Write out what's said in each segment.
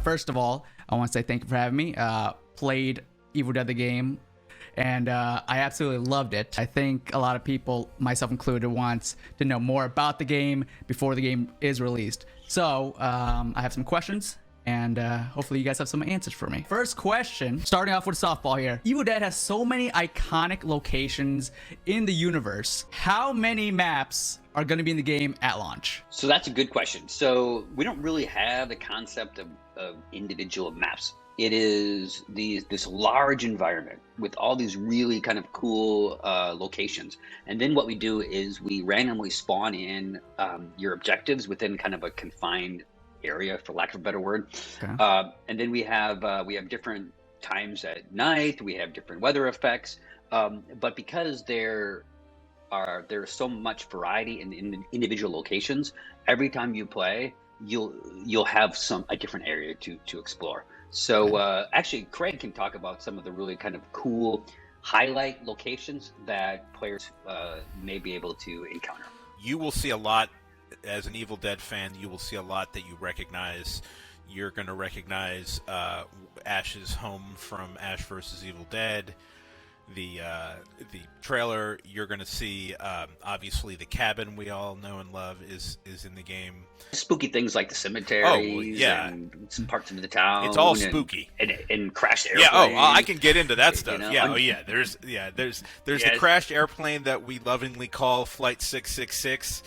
First of all, I want to say thank you for having me. Played Evil Dead the game, and I absolutely loved it. I think a lot of people, myself included, wants to know more about the game before the game is released. So I have some questions, and hopefully you guys have some answers for me. First question, starting off with a softball here. Evil Dead has so many iconic locations in the universe. How many maps are going to be in the game at launch? So that's a good question. So we don't really have the concept of individual maps. It is this large environment with all these really kind of cool locations. And then what we do is we randomly spawn in your objectives within kind of a confined area, for lack of a better word. Okay. And then we have different times at night. We have different weather effects. But because there's so much variety in the individual locations, every time you play, you'll have a different area to explore. So actually, Craig can talk about some of the really kind of cool highlight locations that players may be able to encounter. You will see a lot, as an Evil Dead fan, you will see a lot that you recognize. You're going to recognize Ash's home from Ash vs. Evil Dead. The trailer, you're going to see obviously the cabin we all know and love is in the game. Spooky things like the cemeteries, and some parts of the town. It's all spooky and crashed airplanes. I can get into that stuff. You know? There's the crashed airplane that we lovingly call Flight 666.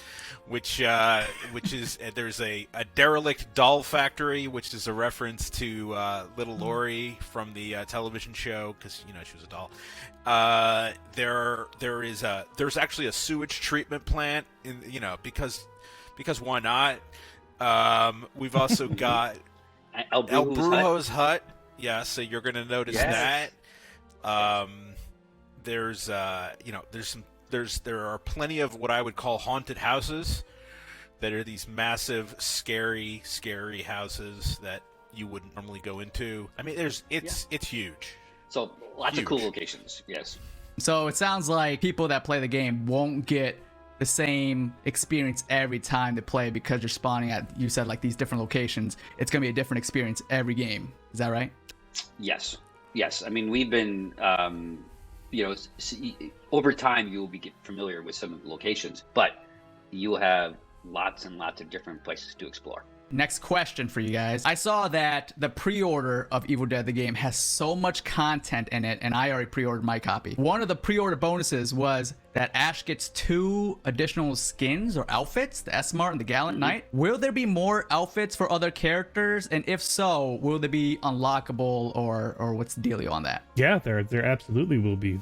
Which is there's a derelict doll factory, which is a reference to little Lori from the television show, because she was a doll. There's actually a sewage treatment plant because why not? We've also got El Brujo's hut. Yeah, so you're going to notice that. There are plenty of what I would call haunted houses that are these massive, scary houses that you wouldn't normally go into. I mean, it's huge. So lots of cool locations. Yes. So it sounds like people that play the game won't get the same experience every time they play because you're spawning at, you said, like these different locations. It's going to be a different experience every game. Is that right? Yes. I mean, we've been. Over time you will get familiar with some of the locations, but you will have lots and lots of different places to explore. Next question for you guys. I saw that the pre-order of Evil Dead the game has so much content in it, and I already pre-ordered my copy. One of the pre-order bonuses was that Ash gets 2 additional skins or outfits, the S-Mart and the Gallant Knight. Will there be more outfits for other characters? And if so, will they be unlockable, or what's the dealio on that? Yeah, there absolutely will be.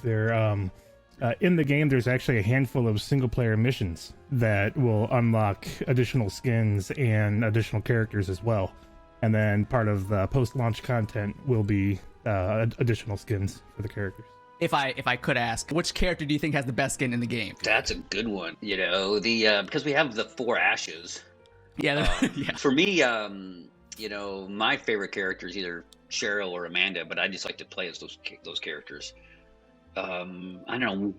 In the game, there's actually a handful of single-player missions that will unlock additional skins and additional characters as well. And then part of the post-launch content will be additional skins for the characters. If I could ask, which character do you think has the best skin in the game? That's a good one. Because we have the 4 Ashes. Yeah. For me, my favorite character is either Cheryl or Amanda, but I just like to play as those characters. I don't know,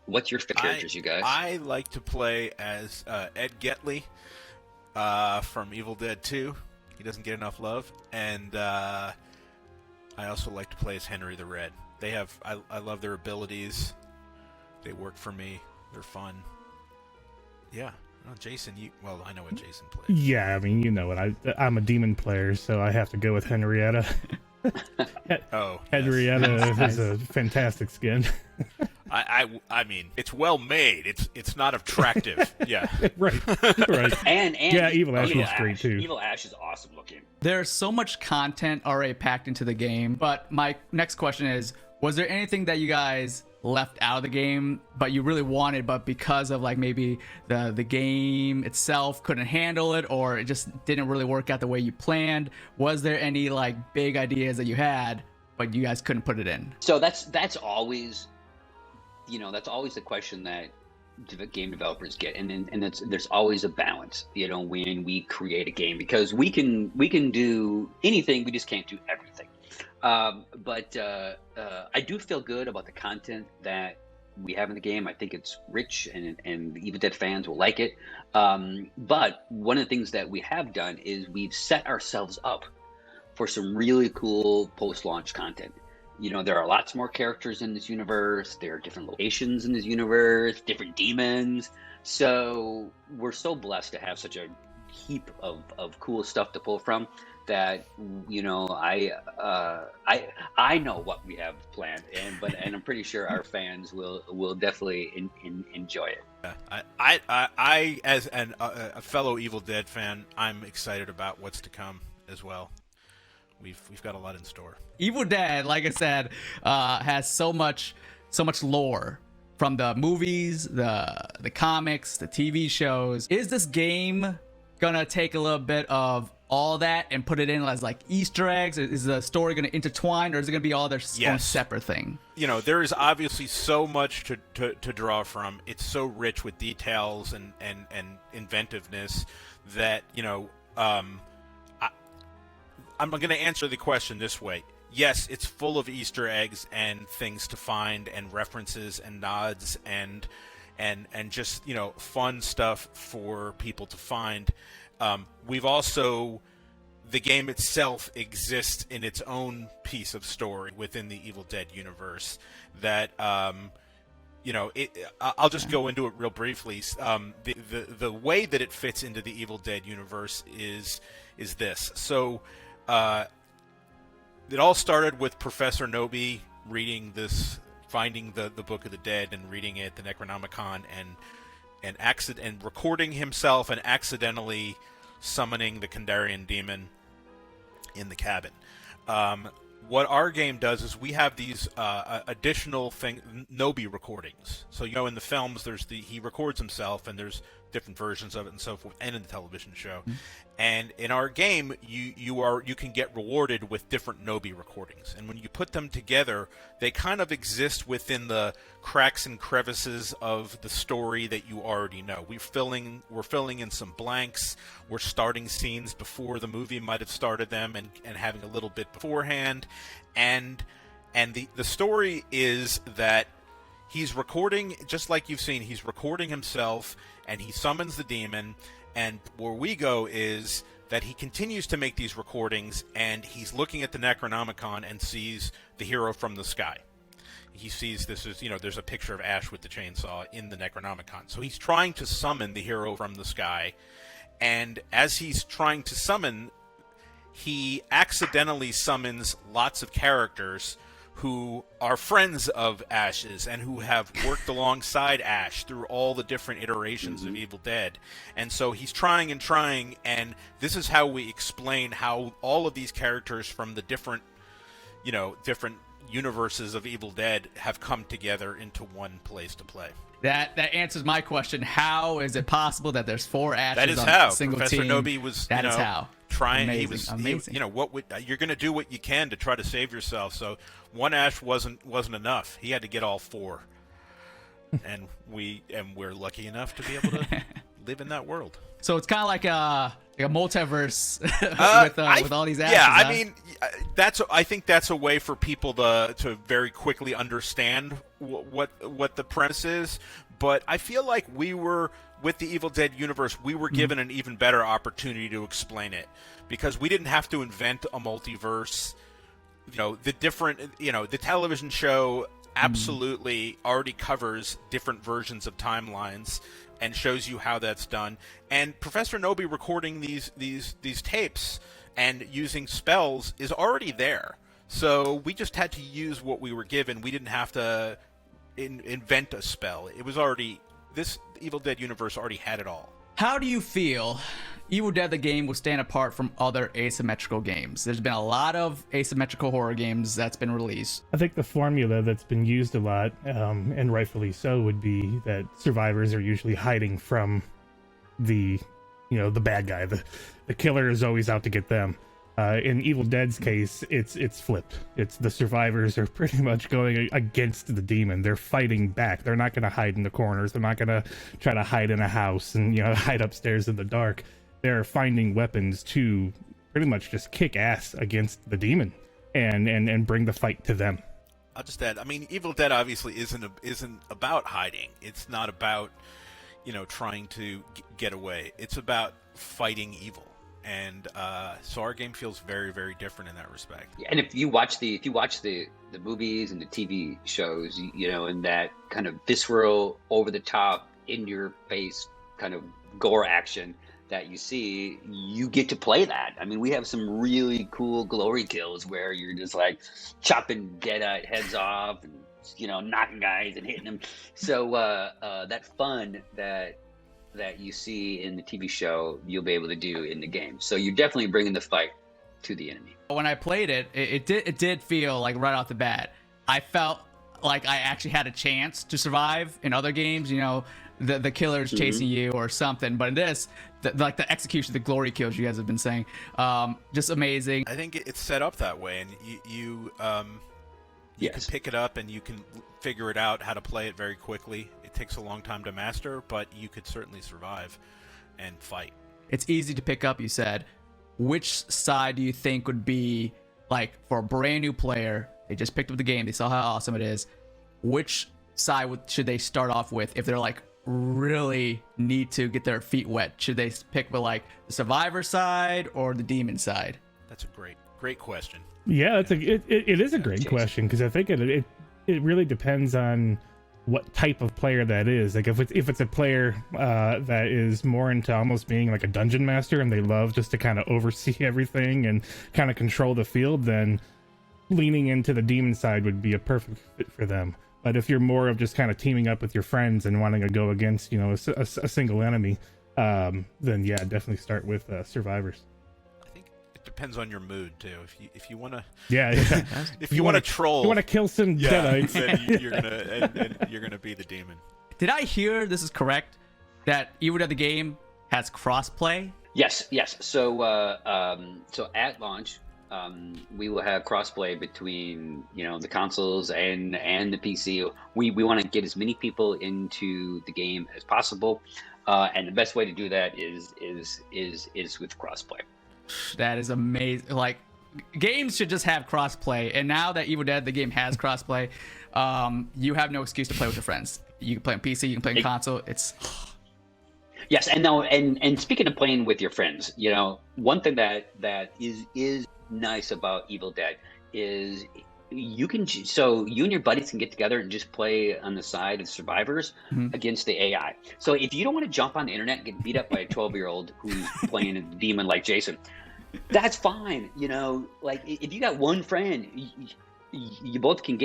what's your favorite characters, you guys? I like to play as Ed Getley from Evil Dead 2. He doesn't get enough love. And I also like to play as Henry the Red. I love their abilities. They work for me. They're fun. Yeah. Oh, Jason, I know what Jason plays. Yeah, I mean, you know it. I'm a demon player, so I have to go with Henrietta. Henrietta is a fantastic skin. I mean, it's well made. It's not attractive. Yeah. right. And yeah, Evil Ash looks great too. Evil Ash is awesome looking. There's so much content already packed into the game, but my next question is, was there anything that you guys left out of the game but you really wanted, but because of like maybe the game itself couldn't handle it, or it just didn't really work out the way you planned? Was there any like big ideas that you had but you guys couldn't put it in? So that's always the question that game developers get, and there's always a balance, when we create a game, because we can do anything, we just can't do everything. But I do feel good about the content that we have in the game. I think it's rich, and the Evil Dead fans will like it. But one of the things that we have done is we've set ourselves up for some really cool post-launch content. You know, there are lots more characters in this universe. There are different locations in this universe, different demons. So we're so blessed to have such a heap of cool stuff to pull from that, you know, I know what we have planned, and I'm pretty sure our fans will definitely enjoy it. I as a fellow Evil Dead fan, I'm excited about what's to come as well. We've got a lot in store. Evil Dead, like I said, has so much lore from the movies, the comics, the TV shows. Is this game gonna take a little bit of all that and put it in as like Easter eggs? Is the story gonna intertwine, or is it gonna be all their own separate thing? You know, there is obviously so much to draw from. It's so rich with details and inventiveness that, you know, I'm going to answer the question this way. Yes, it's full of Easter eggs and things to find and references and nods and just, you know, fun stuff for people to find. We've also, the game itself exists in its own piece of story within the Evil Dead universe that, you know, I'll just go into it real briefly. The way that it fits into the Evil Dead universe is this. So, it all started with Professor Nobi finding the Book of the Dead and reading it, the Necronomicon, and recording himself and accidentally summoning the Kandarian demon in the cabin. What our game does is we have these additional Nobi recordings. So, you know, in the films, he records himself, and there's different versions of it and so forth, and in the television show. Mm-hmm. And in our game, you can get rewarded with different Nobi recordings. And when you put them together, they kind of exist within the cracks and crevices of the story that you already know. We're filling in some blanks. We're starting scenes before the movie might have started them, and having a little bit beforehand. And the story is that he's recording, just like you've seen, he's recording himself, and he summons the demon. And where we go is that he continues to make these recordings, and he's looking at the Necronomicon and sees the hero from the sky. He sees there's a picture of Ash with the chainsaw in the Necronomicon. So he's trying to summon the hero from the sky, and as he's trying to summon, he accidentally summons lots of characters who are friends of Ash's and who have worked alongside Ash through all the different iterations of Evil Dead. And so he's trying, and this is how we explain how all of these characters from the different universes of Evil Dead have come together into one place to play. That answers my question. How is it possible that there's 4 Ashes on a single Professor team? Nobi was, That is how. Trying. Amazing. Amazing. You're going to do what you can to try to save yourself. So one Ash wasn't enough. He had to get all 4, and we're lucky enough to be able to live in that world. So it's kind of like a multiverse with all these Ashes. Yeah, I mean, I think that's a way for people to very quickly understand what the premise is. But I feel like with the Evil Dead universe, we were given an even better opportunity to explain it, because we didn't have to invent a multiverse. You know, the television show absolutely already covers different versions of timelines and shows you how that's done. And Professor Nobi recording these tapes and using spells is already there. So we just had to use what we were given. We didn't have to invent a spell. It was already, this Evil Dead universe already had it all. How do you feel Evil Dead the game will stand apart from other asymmetrical games? There's been a lot of asymmetrical horror games that's been released. I think the formula that's been used a lot, and rightfully so, would be that survivors are usually hiding from the bad guy. The killer is always out to get them. In Evil Dead's case, it's flipped. It's the survivors are pretty much going against the demon. They're fighting back. They're not going to hide in the corners. They're not going to try to hide in a house and hide upstairs in the dark. They're finding weapons to pretty much just kick ass against the demon and bring the fight to them. I'll just add, I mean, Evil Dead obviously isn't about hiding. It's not about trying to get away. It's about fighting evil. and so our game feels very, very different in that respect. Yeah, and if you watch the movies and the TV shows, you know, and that kind of visceral, over the top, in your face kind of gore action that you see, you get to play that. I mean, we have some really cool glory kills where you're just like chopping dead heads off and, you know, knocking guys and hitting them. So that fun that you see in the TV show, you'll be able to do in the game. So you're definitely bringing the fight to the enemy. When I played it, it did feel like right off the bat, I felt like I actually had a chance to survive. In other games, you know, the killer's chasing you or something, but in this, like the execution, the glory kills you guys have been saying, just amazing. I think it's set up that way, and you can pick it up and you can figure it out how to play it very quickly. It takes a long time to master, but you could certainly survive and fight. It's easy to pick up, you said. Which side do you think would be, like, for a brand new player, they just picked up the game, they saw how awesome it is, which side should they start off with if they're like really need to get their feet wet? Should they pick with like the survivor side or the demon side? That's a great question. Yeah, it is a great question, because I think it really depends on what type of player that is. Like if it's a player that is more into almost being like a dungeon master and they love just to kind of oversee everything and kind of control the field, then leaning into the demon side would be a perfect fit for them. But if you're more of just kind of teaming up with your friends and wanting to go against, you know, a single enemy, then yeah, definitely start with survivors. I think it depends on your mood too. If you want to, yeah. if you want to troll, you want to kill some Deadites, then you're gonna be the demon. Did I hear this is correct that Evil Dead the game has crossplay? Yes. So so at launch, we will have crossplay between, you know, the consoles and the PC. We want to get as many people into the game as possible, and the best way to do that is with crossplay. That is amazing. Like, games should just have crossplay, and now that Evil Dead the game has crossplay, you have no excuse to play with your friends. You can play on PC, you can play on console. It's yes, and now and speaking of playing with your friends, you know, one thing that is nice about Evil Dead is you and your buddies can get together and just play on the side of survivors against the AI. So if you don't want to jump on the internet and get beat up by a 12-year-old who's playing a demon like Jason, that's fine. You know, like if you got one friend, you both can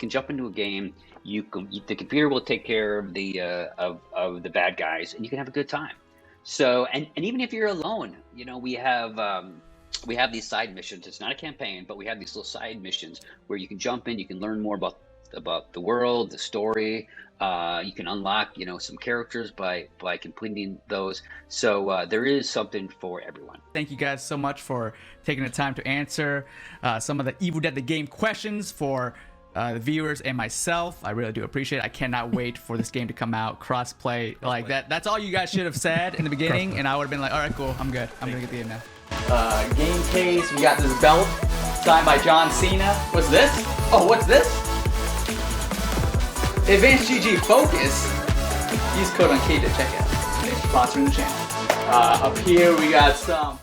jump into a game. The computer will take care of the bad guys, and you can have a good time. So and even if you're alone, you know, we have these side missions. It's not a campaign, but we have these little side missions where you can jump in, you can learn more about the world, the story. You can unlock, you know, some characters by completing those. So there is something for everyone. Thank you guys so much for taking the time to answer some of the Evil Dead the game questions for the viewers and myself. I really do appreciate it. I cannot wait for this game to come out. Crossplay, like that's all you guys should have said in the beginning, and I would have been like, all right, cool, I'm good. I'm gonna get the game now. Game case, we got this belt signed by John Cena. What's this? Oh, what's this? Advanced GG Focus. Use code unCAGED to check out. Sponsoring the channel. Up here we got some